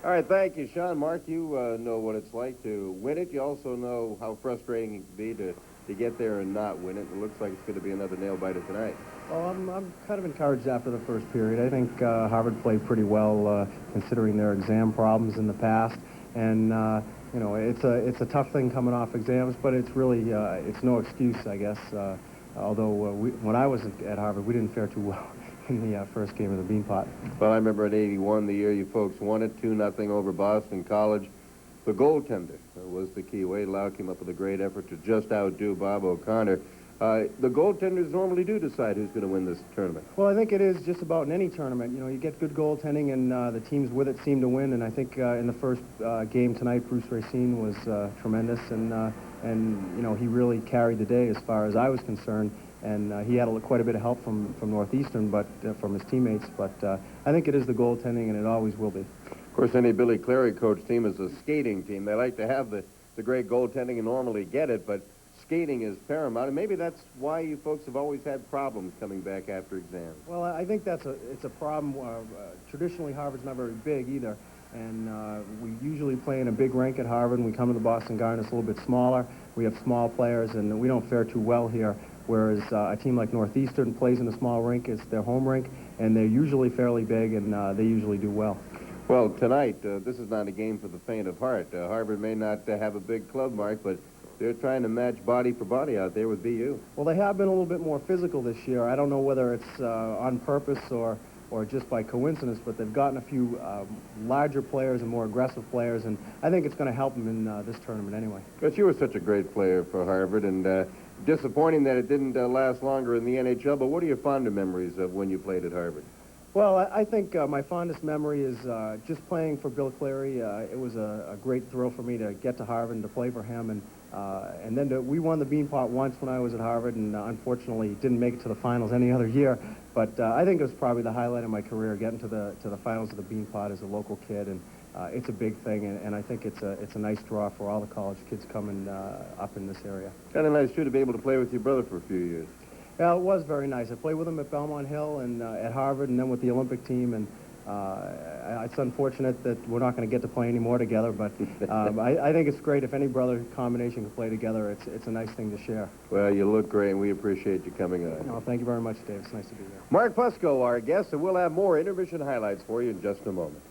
All right, thank you, Sean. Mark, you know what it's like to win it. You also know how frustrating it can be to get there and not win it. It looks like it's going to be another nail-biter tonight. Well, I'm kind of encouraged after the first period. I think Harvard played pretty well considering their exam problems in the past. And, you know, it's a tough thing coming off exams, but it's really, it's no excuse, I guess. Although when I was at Harvard, we didn't fare too well in the first game of the Beanpot. Well, I remember in '81, the year you folks won it, 2-0 over Boston College. The goaltender was the key. Wade Lau came up with a great effort to just outdo Bob O'Connor. The goaltenders normally do decide who's going to win this tournament. Well, I think it is just about in any tournament. You know, you get good goaltending, and the teams with it seem to win. And I think in the first game tonight, Bruce Racine was tremendous, and you know, he really carried the day as far as I was concerned. And he had quite a bit of help from Northeastern, but from his teammates. But I think it is the goaltending, and it always will be. Of course, any Billy Clary coach team is a skating team. They like to have the great goaltending and normally get it, but skating is paramount, and maybe that's why you folks have always had problems coming back after exams. Well, I think it's a problem. Traditionally, Harvard's not very big either, and we usually play in a big rink at Harvard, and we come to the Boston Garden, it's a little bit smaller. We have small players, and we don't fare too well here, whereas a team like Northeastern plays in a small rink. It's their home rink, and they're usually fairly big, and they usually do well. Well, tonight, this is not a game for the faint of heart. Harvard may not have a big club, Mark, but they're trying to match body for body out there with BU. Well, they have been a little bit more physical this year. I don't know whether it's on purpose or just by coincidence, but they've gotten a few larger players and more aggressive players, and I think it's going to help them in this tournament anyway. But you were such a great player for Harvard, and disappointing that it didn't last longer in the NHL, but what are your fonder memories of when you played at Harvard? Well, I think my fondest memory is just playing for Bill Clary. It was a great thrill for me to get to Harvard and to play for him, and then we won the Beanpot once when I was at Harvard, and unfortunately didn't make it to the finals any other year. But I think it was probably the highlight of my career, getting to the finals of the Beanpot as a local kid, and it's a big thing, and I think it's a nice draw for all the college kids coming up in this area. Kind of nice too to be able to play with your brother for a few years. Yeah, it was very nice. I played with him at Belmont Hill and at Harvard, and then with the Olympic team. And it's unfortunate that we're not going to get to play anymore together. But I think it's great if any brother combination can play together. It's a nice thing to share. Well, you look great, and we appreciate you coming on. Oh, thank you very much, Dave. It's nice to be here. Mark Fusco, our guest, and we'll have more intermission highlights for you in just a moment.